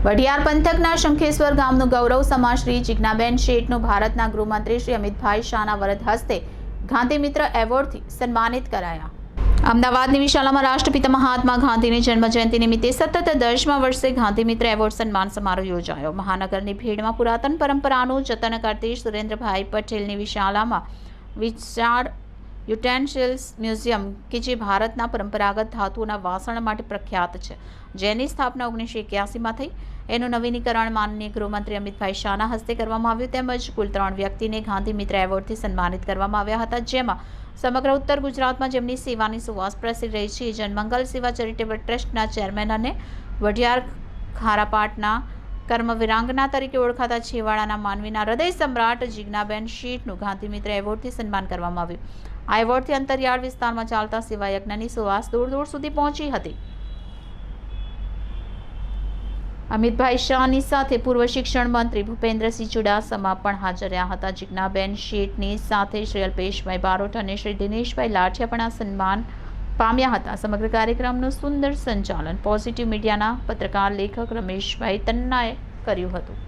વઢિયાર પંથકના શંખેશ્વર ગામનું ગૌરવ સમા શ્રી જિજ્ઞાબેન શેઠનું ભારતના ગૃહમંત્રી શ્રી અમિતભાઈ શાહના વરદ હસ્તે ગાંધી મિત્ર એવોર્ડથી સન્માનિત કરાયા। અમદાવાદની વિશાલામાં રાષ્ટ્રપિતા મહાત્મા ગાંધીની જન્મજયંતિ નિમિત્તે સતત 10મા વર્ષે ગાંધી મિત્ર એવોર્ડ સન્માન સમારોહ યોજાયો। મહાનગરની ભીડમાં પુરાતન પરંપરાનું જતન કરતી સુરેન્દ્રભાઈ પટેલની વિશાલામાં વિશાળ યુટેન્સિલ્સ મ્યુઝિયમ કે જે ભારતના પરંપરાગત ધાતુઓના વાસણ માટે પ્રખ્યાત છે, જેની સ્થાપના 1981માં થઈ, એનું નવીનીકરણ માનનીય ગૃહમંત્રી અમિતભાઈ શાહના હસ્તે કરવામાં આવ્યું। તેમજ કુલ 3 વ્યક્તિને ગાંધી મિત્ર એવોર્ડથી સન્માનિત કરવામાં આવ્યા હતા, જેમાં સમગ્ર ઉત્તર ગુજરાતમાં જેમની સેવાની સુવાસ પ્રસરી રહી છે જનમંગલ સેવા ચેરિટેબલ ટ્રસ્ટના ચેરમેન અને વઢિયાર ખારાપાટના કર્મવીરાંગના તરીકે ઓળખાતા છેવાડાના માનવીના હૃદય સમ્રાટ જિજ્ઞાબેન શેઠનું ગાંધી મિત્ર એવોર્ડથી સન્માન કરવામાં આવ્યું। આ એવોર્ડથી અંતરિયાળ વિસ્તારમાં ચાલતા સેવા યજ્ઞની સુવાસ દૂર દૂર સુધી પહોંચી હતી। અમિતભાઈ શાહની સાથે પૂર્વ શિક્ષણ મંત્રી ભૂપેન્દ્રસિંહ ચુડાસમા પણ હાજર રહ્યા હતા। જિજ્ઞાબેન શેઠની સાથે શ્રી અલ્પેશભાઈ બારોટ અને શ્રી દિનેશભાઈ લાઠિયા પણ આ સન્માન પામ્યા હતા। સમગ્ર કાર્યક્રમનું સુંદર સંચાલન પોઝિટિવ મીડિયાના પત્રકાર લેખક રમેશભાઈ તન્નાએ કર્યું હતું।